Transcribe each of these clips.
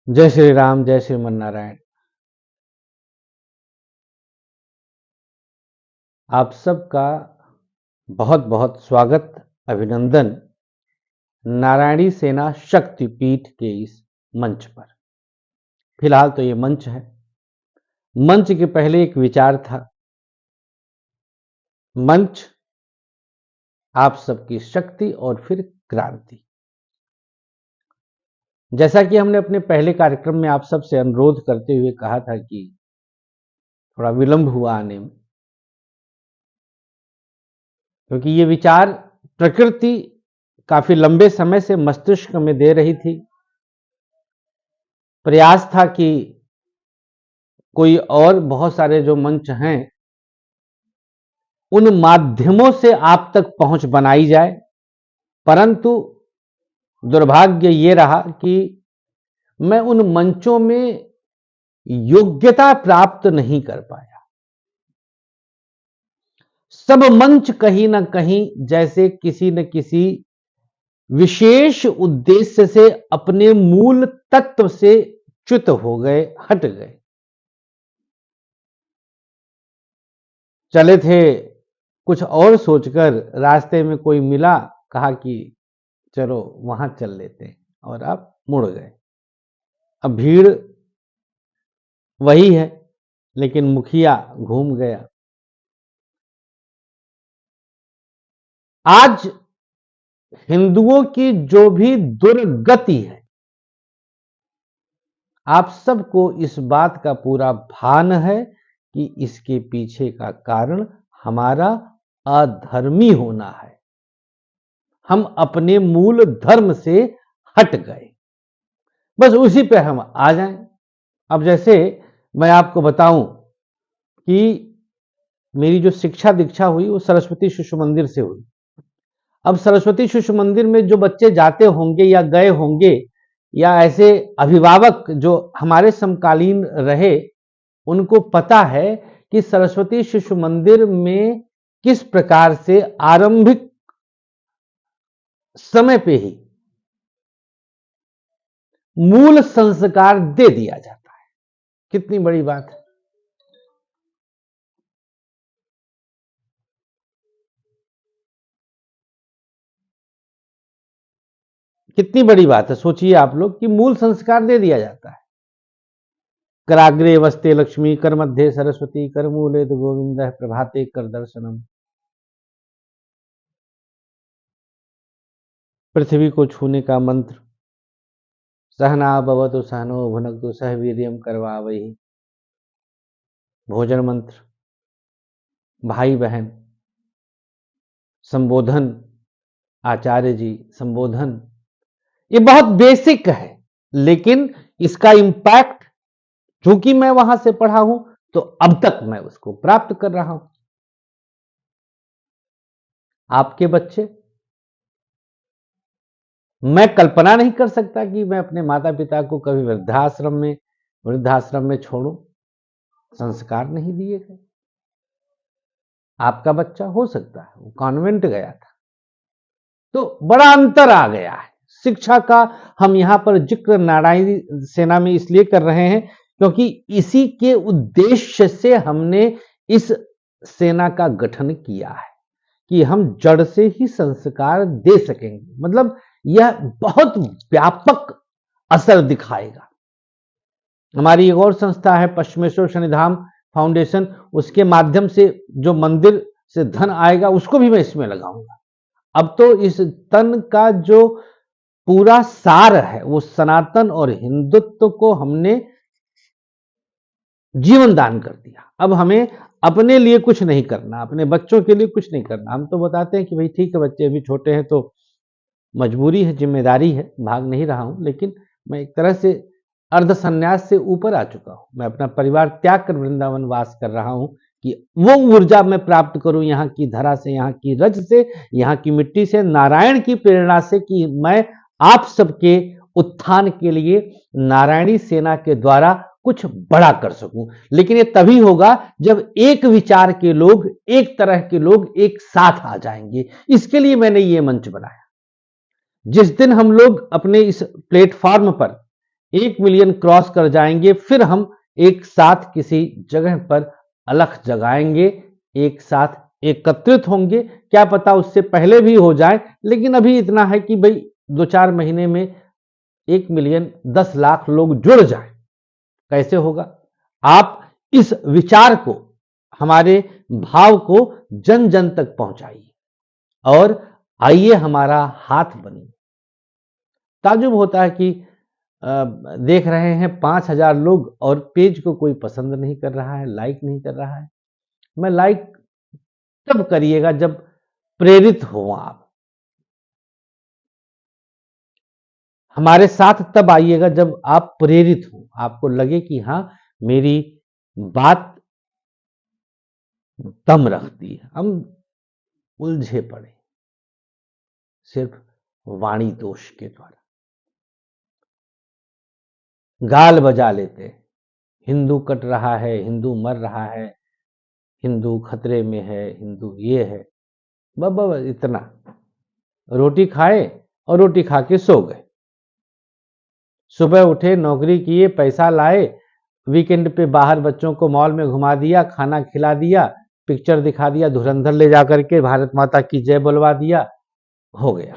जय श्री राम, जय श्रीमन नारायण। आप सबका बहुत बहुत स्वागत, अभिनंदन नारायणी सेना शक्तिपीठ के इस मंच पर। फिलहाल तो ये मंच है। मंच के पहले एक विचार था। मंच आप सबकी शक्ति और फिर क्रांति। जैसा कि हमने अपने पहले कार्यक्रम में आप सबसे अनुरोध करते हुए कहा था कि थोड़ा विलंब हुआ आने में, क्योंकि ये विचार प्रकृति काफी लंबे समय से मस्तिष्क में दे रही थी। प्रयास था कि कोई और बहुत सारे जो मंच हैं उन माध्यमों से आप तक पहुंच बनाई जाए, परंतु दुर्भाग्य ये रहा कि मैं उन मंचों में योग्यता प्राप्त नहीं कर पाया। सब मंच कहीं ना कहीं जैसे किसी न किसी विशेष उद्देश्य से अपने मूल तत्व से च्युत हो गए, हट गए। चले थे कुछ और सोचकर, रास्ते में कोई मिला, कहा कि चलो वहां चल लेते हैं, और आप मुड़ गए। अब भीड़ वही है, लेकिन मुखिया घूम गया। आज हिंदुओं की जो भी दुर्गति है, आप सबको इस बात का पूरा भान है कि इसके पीछे का कारण हमारा अधर्मी होना है। हम अपने मूल धर्म से हट गए, बस उसी पे हम आ जाएं। अब जैसे मैं आपको बताऊं कि मेरी जो शिक्षा दीक्षा हुई वो सरस्वती शिशु मंदिर से हुई। अब सरस्वती शिशु मंदिर में जो बच्चे जाते होंगे या गए होंगे, या ऐसे अभिभावक जो हमारे समकालीन रहे, उनको पता है कि सरस्वती शिशु मंदिर में किस प्रकार से आरंभिक समय पे ही मूल संस्कार दे दिया जाता है। कितनी बड़ी बात है। कितनी बड़ी बात है, सोचिए आप लोग कि मूल संस्कार दे दिया जाता है। कराग्रे वस्ते लक्ष्मी, कर मध्य सरस्वती, कर मूले तो गोविंद, प्रभाते कर दर्शनम। पृथ्वी को छूने का मंत्र, सहना भवतु सहनो भुनक्तु सह वीर्यम करवावहै। भोजन मंत्र, भाई बहन, संबोधन, आचार्य जी, संबोधन, ये बहुत बेसिक है, लेकिन इसका इंपैक्ट, चूंकि मैं वहां से पढ़ा हूं, तो अब तक मैं उसको प्राप्त कर रहा हूं। आपके बच्चे, मैं कल्पना नहीं कर सकता कि मैं अपने माता पिता को कभी वृद्धाश्रम में छोड़ूं। संस्कार नहीं दिए गए। आपका बच्चा हो सकता है वो कॉन्वेंट गया था, तो बड़ा अंतर आ गया है शिक्षा का। हम यहां पर जिक्र नारायणी सेना में इसलिए कर रहे हैं क्योंकि इसी के उद्देश्य से हमने इस सेना का गठन किया है कि हम जड़ से ही संस्कार दे सकेंगे। मतलब यह बहुत व्यापक असर दिखाएगा। हमारी एक और संस्था है पश्चिमेश्वर शनिधाम फाउंडेशन, उसके माध्यम से जो मंदिर से धन आएगा उसको भी मैं इसमें लगाऊंगा। अब तो इस तन का जो पूरा सार है वो सनातन और हिंदुत्व को हमने जीवन दान कर दिया। अब हमें अपने लिए कुछ नहीं करना, अपने बच्चों के लिए कुछ नहीं करना। हम तो बताते हैं कि भाई ठीक है, बच्चे अभी छोटे हैं तो मजबूरी है, जिम्मेदारी है, भाग नहीं रहा हूं, लेकिन मैं एक तरह से अर्ध संन्यास से ऊपर आ चुका हूं। मैं अपना परिवार त्याग कर वृंदावन वास कर रहा हूं कि वो ऊर्जा मैं प्राप्त करूं यहाँ की धरा से, यहाँ की रज से, यहाँ की मिट्टी से, नारायण की प्रेरणा से, कि मैं आप सबके उत्थान के लिए नारायणी सेना के द्वारा कुछ बड़ा कर सकूं। लेकिन ये तभी होगा जब एक विचार के लोग, एक तरह के लोग एक साथ आ जाएंगे। इसके लिए मैंने ये मंच बनाया। जिस दिन हम लोग अपने इस प्लेटफॉर्म पर 1 मिलियन क्रॉस कर जाएंगे, फिर हम एक साथ किसी जगह पर अलख जगाएंगे, एक साथ एकत्रित होंगे। क्या पता उससे पहले भी हो जाए, लेकिन अभी इतना है कि भाई 2-4 महीने में 1 मिलियन 10 लाख लोग जुड़ जाए। कैसे होगा? आप इस विचार को, हमारे भाव को जन जन तक पहुंचाइए और आइए हमारा हाथ बनिए। ताजुब होता है कि देख रहे हैं 5,000 लोग और पेज को कोई पसंद नहीं कर रहा है, लाइक नहीं कर रहा है। मैं लाइक तब करिएगा जब प्रेरित हो आप। हमारे साथ तब आइएगा जब आप प्रेरित हो, आपको लगे कि हाँ मेरी बात दम रखती है। हम उलझे पड़े सिर्फ वाणी दोष के द्वारा, गाल बजा लेते, हिंदू कट रहा है, हिंदू मर रहा है, हिंदू खतरे में है, हिंदू ये है, बस इतना। रोटी खाए और रोटी खा के सो गए। सुबह उठे, नौकरी किए, पैसा लाए, वीकेंड पे बाहर बच्चों को मॉल में घुमा दिया, खाना खिला दिया, पिक्चर दिखा दिया, धुरंधर ले जाकर के भारत माता की जय बुलवा दिया, हो गया।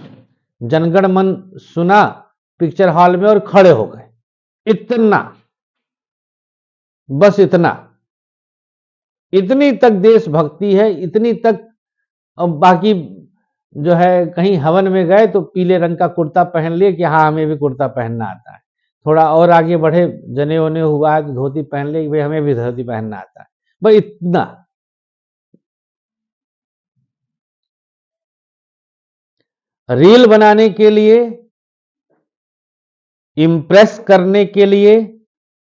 जनगण मन सुना पिक्चर हॉल में और खड़े हो गए। इतना, बस इतना, इतनी तक देशभक्ति है, इतनी तक। अब बाकी जो है, कहीं हवन में गए तो पीले रंग का कुर्ता पहन लिए कि हाँ हमें भी कुर्ता पहनना आता है। थोड़ा और आगे बढ़े, जने होने हुआ है तो धोती पहन ले, भाई हमें भी धोती पहनना आता है। बस इतना। रील बनाने के लिए, इंप्रेस करने के लिए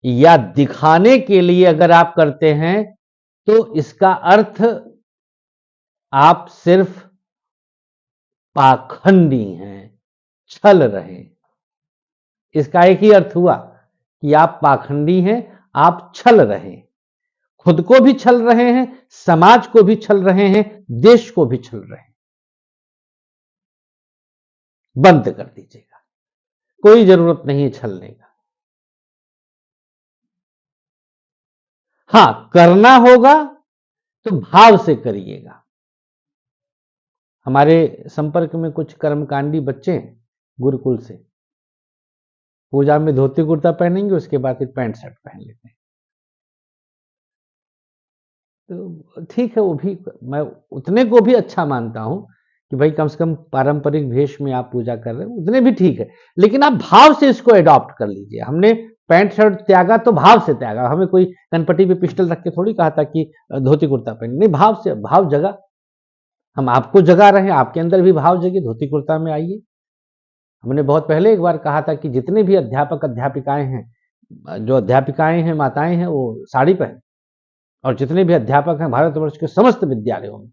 या दिखाने के लिए अगर आप करते हैं तो इसका अर्थ आप सिर्फ पाखंडी हैं, छल रहे। इसका एक ही अर्थ हुआ कि आप पाखंडी हैं, आप छल रहे, खुद को भी छल रहे हैं, समाज को भी छल रहे हैं, देश को भी छल रहे हैं। बंद कर दीजिएगा, कोई जरूरत नहीं है छलने का। हां, करना होगा तो भाव से करिएगा। हमारे संपर्क में कुछ कर्मकांडी बच्चे हैं गुरुकुल से, पूजा में धोती कुर्ता पहनेंगे, उसके बाद फिर पैंट शर्ट पहन लेते हैं। तो ठीक है, वो भी मैं उतने को भी अच्छा मानता हूं कि भाई कम से कम पारंपरिक भेष में आप पूजा कर रहे हैं, उतने भी ठीक है, लेकिन आप भाव से इसको अडॉप्ट कर लीजिए। हमने पैंट शर्ट त्यागा तो भाव से त्यागा, हमें कोई कनपट्टी पे पिस्टल रख के थोड़ी कहा था कि धोती कुर्ता पहन, नहीं, भाव से, भाव जगा। हम आपको जगा रहे हैं, आपके अंदर भी भाव जगे, धोती कुर्ता में आइए। हमने बहुत पहले एक बार कहा था कि जितने भी अध्यापक अध्यापिकाएं हैं, जो अध्यापिकाएं हैं, माताएं हैं, वो साड़ी पहने, और जितने भी अध्यापक हैं भारतवर्ष के समस्त विद्यालयों में,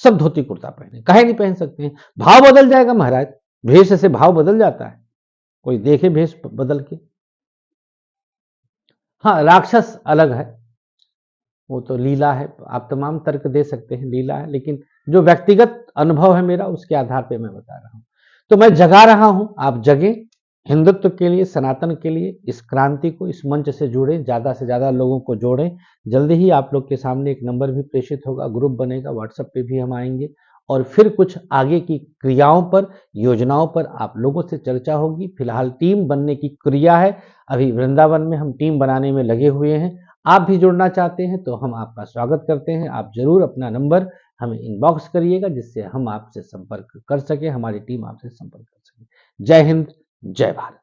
सब धोती कुर्ता पहने। काहे नहीं पहन सकते हैं? भाव बदल जाएगा महाराज, भेष से भाव बदल जाता है, कोई देखे भेष बदल के। हाँ, राक्षस अलग है, वो तो लीला है, आप तमाम तर्क दे सकते हैं, लीला है, लेकिन जो व्यक्तिगत अनुभव है मेरा, उसके आधार पे मैं बता रहा हूं। तो मैं जगा रहा हूं, आप जगें, हिंदुत्व के लिए, सनातन के लिए, इस क्रांति को, इस मंच से जुड़ें, ज्यादा से ज्यादा लोगों को जोड़ें। जल्दी ही आप लोग के सामने एक नंबर भी प्रेषित होगा, ग्रुप बनेगा, व्हाट्सएप पे भी हम आएंगे और फिर कुछ आगे की क्रियाओं पर, योजनाओं पर आप लोगों से चर्चा होगी। फिलहाल टीम बनने की क्रिया है, अभी वृंदावन में हम टीम बनाने में लगे हुए हैं। आप भी जुड़ना चाहते हैं तो हम आपका स्वागत करते हैं। आप जरूर अपना नंबर हमें इनबॉक्स करिएगा, जिससे हम आपसे संपर्क कर सकें, हमारी टीम आपसे संपर्क कर सके। जय हिंद, जय भारत।